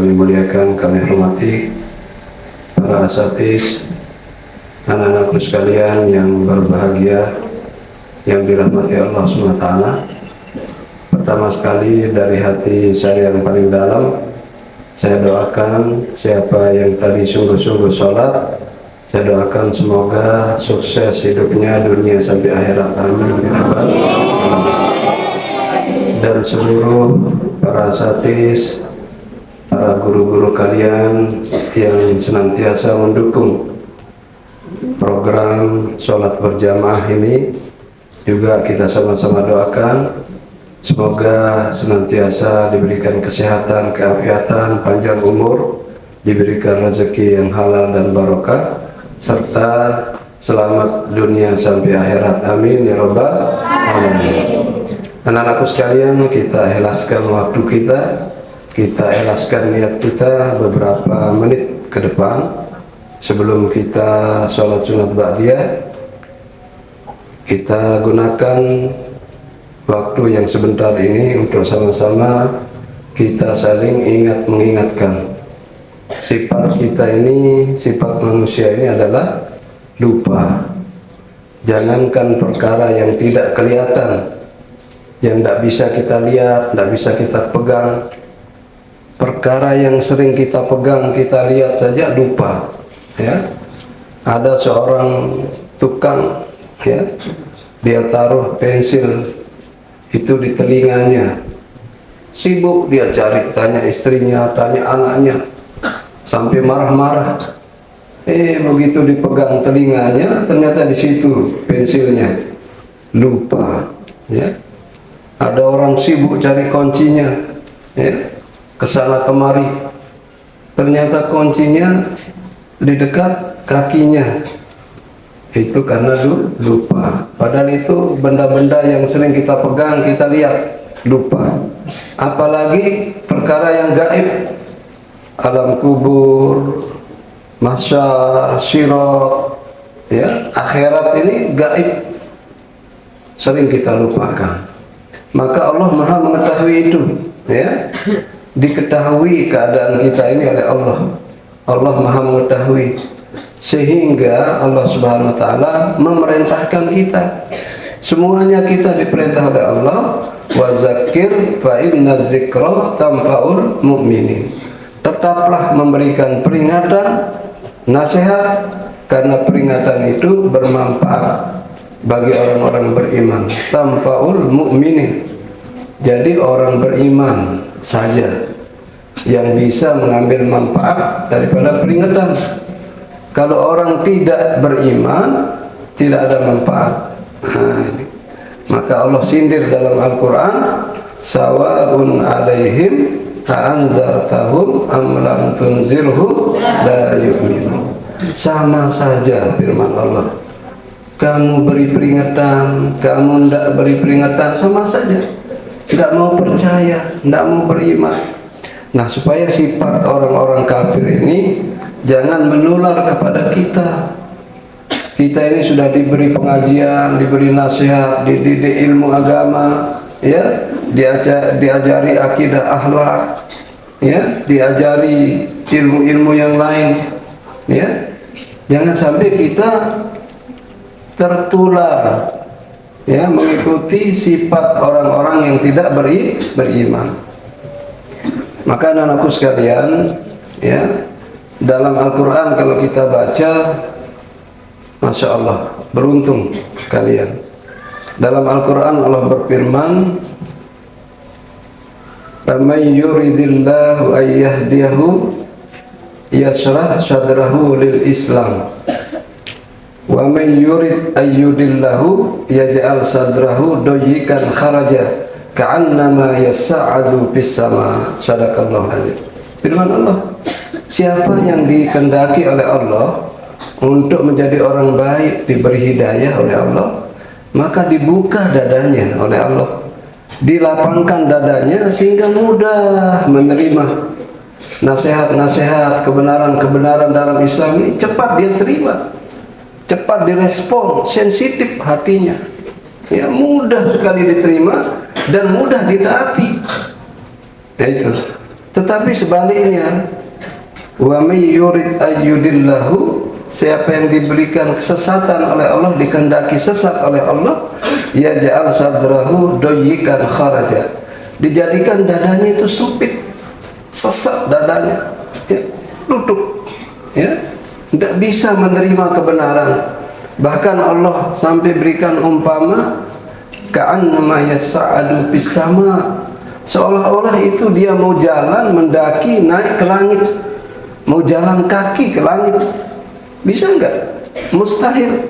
kami muliakan, kami hormati para asatiz, anak-anakku sekalian yang berbahagia, yang dirahmati Allah SWT. Pertama sekali dari hati saya yang paling dalam, saya doakan siapa yang tadi sungguh-sungguh sholat, saya doakan semoga sukses hidupnya dunia sampai akhirat, amin ya rabbal alamin. Dan seluruh para asatiz, para guru-guru kalian yang senantiasa mendukung program sholat berjamaah ini, juga kita sama-sama doakan semoga senantiasa diberikan kesehatan, keafiatan, panjang umur, diberikan rezeki yang halal dan barokah, serta selamat dunia sampai akhirat, amin ya rabbal alamin. Anak-anakku sekalian, kita ikhlaskan waktu kita ikhlaskan niat kita beberapa menit ke depan sebelum kita sholat sunat ba'diyah. Kita gunakan waktu yang sebentar ini untuk sama-sama kita saling mengingatkan. Sifat kita ini, sifat manusia ini adalah lupa. Jangankan perkara yang tidak kelihatan, yang tidak bisa kita lihat, tidak bisa kita pegang, perkara yang sering kita pegang, kita lihat saja lupa. Ya, ada seorang tukang, ya, dia taruh pensil itu di telinganya, sibuk dia cari, tanya istrinya, tanya anaknya, sampai marah-marah. Begitu dipegang telinganya, ternyata di situ pensilnya, lupa. Ya, ada orang sibuk cari kuncinya, ya, kesana kemari, ternyata kuncinya di dekat kakinya. Itu karena lupa. Padahal itu benda-benda yang sering kita pegang, kita lihat, lupa. Apalagi perkara yang gaib, alam kubur, mahsyar, sirat, ya, akhirat ini gaib, sering kita lupakan. Maka Allah Maha mengetahui itu, ya. Diketahui keadaan kita ini oleh Allah. Allah Maha mengetahui, sehingga Allah Subhanahu wa taala memerintahkan kita. Semuanya kita diperintah oleh Allah, wa zakir fa inna dzikra tanfa'ul mu'minin. Tetaplah memberikan peringatan, nasihat, karena peringatan itu bermanfaat bagi orang-orang beriman. Tanfa'ul mu'minin. Jadi orang beriman saja yang bisa mengambil manfaat daripada peringatan. Kalau orang tidak beriman, tidak ada manfaat. Maka Allah sindir dalam Al-Quran, sawa'un alaihim a'anzartahum am lam tunzirhum la yu'minun. Sama saja firman Allah, kamu beri peringatan, kamu tidak beri peringatan, sama saja. Tidak mau percaya, tidak mau beriman. Nah, supaya sifat orang-orang kafir ini jangan menular kepada kita. Kita ini sudah diberi pengajian, diberi nasihat, dididik ilmu agama, ya, diajari akidah akhlak, ya, diajari ilmu-ilmu yang lain, ya. Jangan sampai kita tertular, ya, mengikuti sifat orang-orang yang tidak beriman. Maka anak-anakku sekalian, ya, dalam Al-Quran kalau kita baca, Masya Allah, beruntung kalian. Dalam Al-Quran Allah berfirman, "Faman yuridillahu ayyahdiyahu yashrah sadrahu lil Islam, wa man yurid ayyudillahu yaj'al sadrahu dayyikan kharaja ka'annama yas'adu fis sama." Sadaqallahul azim. Firman Allah, siapa yang dikehendaki oleh Allah untuk menjadi orang baik, diberi hidayah oleh Allah, maka dibuka dadanya oleh Allah, dilapangkan dadanya sehingga mudah menerima nasihat-nasihat, kebenaran-kebenaran dalam Islam ini. Cepat dia terima, cepat direspon, sensitif hatinya, ya, mudah sekali diterima dan mudah ditaati. Ya, itu Tetapi sebaliknya, wa may yurid ayyudillahu, siapa yang diberikan kesesatan oleh Allah, dikehendaki sesat oleh Allah, yaj'al sadrahu dayyikan kharaja, dijadikan dadanya itu sempit, sesak dadanya, ya, tutup, ya, tidak bisa menerima kebenaran. Bahkan Allah sampai berikan umpama ka'annama yas'adu bis sama, seolah-olah itu dia mau jalan, mendaki, naik ke langit, mau jalan kaki ke langit. Bisa enggak? Mustahil.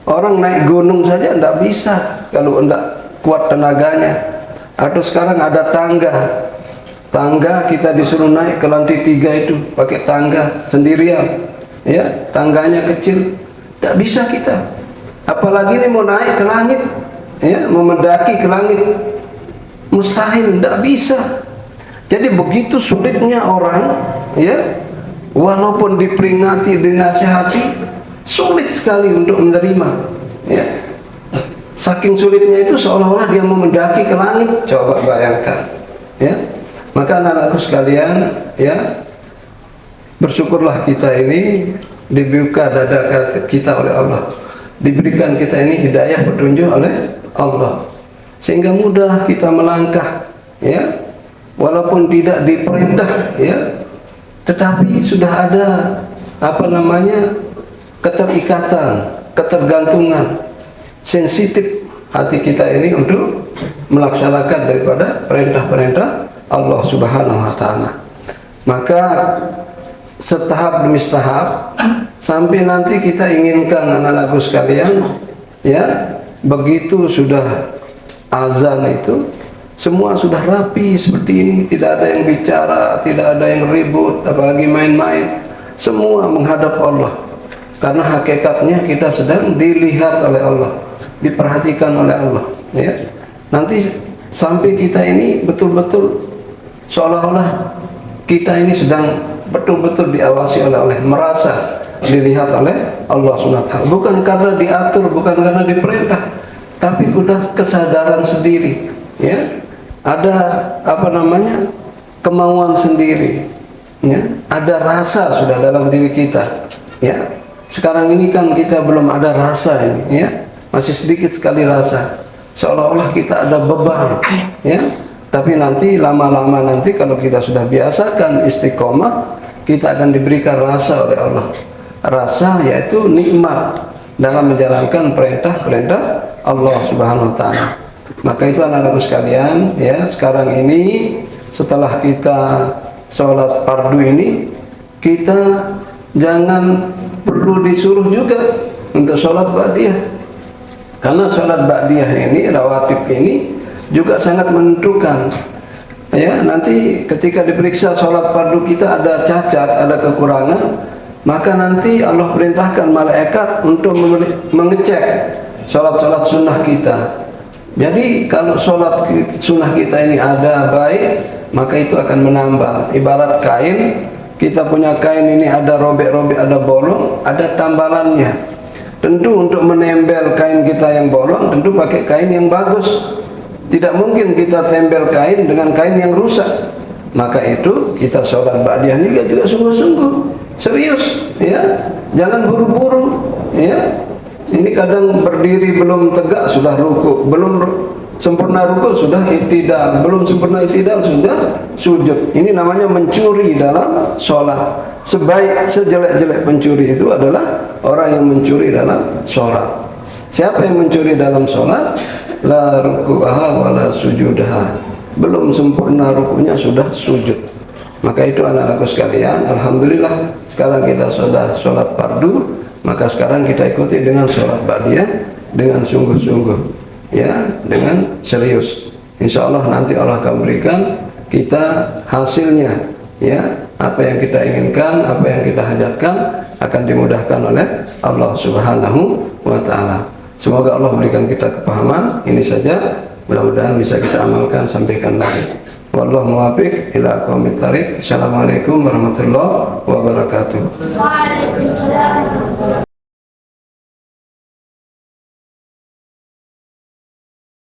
Orang naik gunung saja enggak bisa kalau enggak kuat tenaganya. Atau sekarang ada tangga, kita disuruh naik ke lantai 3 itu pakai tangga sendirian, ya, tangganya kecil, enggak bisa kita. Apalagi ini mau naik ke langit, ya, mau mendaki ke langit, mustahil, enggak bisa. Jadi begitu sulitnya orang, ya, walaupun diperingati, dinasihati, sulit sekali untuk menerima, ya. Saking sulitnya itu seolah-olah dia mau mendaki ke langit. Coba bayangkan, ya. Maka anak-anakku sekalian, ya, bersyukurlah kita ini dibuka dada kita oleh Allah, diberikan kita ini hidayah, petunjuk oleh Allah, sehingga mudah kita melangkah, ya, walaupun tidak diperintah, ya, tetapi sudah ada keterikatan, ketergantungan, sensitif hati kita ini untuk melaksanakan daripada perintah-perintah Allah Subhanahu wa taala. Maka setahap demi setahap sampai nanti kita inginkan anak-anakku sekalian, ya, begitu sudah azan itu semua sudah rapi seperti ini, tidak ada yang bicara, tidak ada yang ribut, apalagi main-main, semua menghadap Allah. Karena hakikatnya kita sedang dilihat oleh Allah, diperhatikan oleh Allah, ya. Nanti sampai kita ini betul-betul seolah-olah kita ini sedang betul-betul diawasi oleh Allah, merasa dilihat oleh Allah SWT. Bukan karena diatur, bukan karena diperintah, tapi sudah kesadaran sendiri, ya. Ada kemauan sendiri, ya. Ada rasa sudah dalam diri kita, ya. Sekarang ini kan kita belum ada rasa ini, ya. Masih sedikit sekali rasa, seolah-olah kita ada beban, ya. Tapi nanti lama-lama nanti kalau kita sudah biasakan istiqomah, kita akan diberikan rasa oleh Allah. Rasa yaitu nikmat dalam menjalankan perintah-perintah Allah Subhanahu wa taala. Maka itu anak-anakku sekalian, ya, sekarang ini setelah kita sholat fardu ini, kita jangan perlu disuruh juga untuk sholat ba'diyah. Karena sholat ba'diyah ini, rawatib ini juga sangat menentukan, ya. Nanti ketika diperiksa sholat fardu kita ada cacat, ada kekurangan, maka nanti Allah perintahkan malaikat untuk mengecek sholat-sholat sunnah kita. Jadi kalau sholat sunnah kita ini ada baik, maka itu akan menambal. Ibarat kain, kita punya kain ini ada robek-robek, ada bolong, ada tambalannya. Tentu untuk menempel kain kita yang bolong, tentu pakai kain yang bagus. Tidak mungkin kita tempel kain dengan kain yang rusak. Maka itu kita sholat ba'diyah ini juga sungguh-sungguh, serius, ya. Jangan buru-buru, ya. Ini kadang berdiri belum tegak sudah ruku, belum sempurna ruku sudah i'tidal, belum sempurna i'tidal sudah sujud. Ini namanya mencuri dalam sholat. Sejelek-jelek pencuri itu adalah orang yang mencuri dalam sholat. Siapa yang mencuri dalam sholat? La ruku'aha wa la sujudaha. Belum sempurna rukunya sudah sujud. Maka itu anak-anakku sekalian, alhamdulillah sekarang kita sudah sholat fardu. Maka sekarang kita ikuti dengan sholat ba'diyah dengan sungguh-sungguh, ya, dengan serius. Insya Allah nanti Allah akan berikan kita hasilnya, ya. Apa yang kita inginkan, apa yang kita hajatkan akan dimudahkan oleh Allah Subhanahu wa ta'ala. Semoga Allah berikan kita kepahaman. Ini saja, mudah-mudahan bisa kita amalkan, sampaikan lagi. Wallahu muwaffiq ila aqwamit thariq. Assalamualaikum warahmatullahi wabarakatuh. Waalaikumsalam.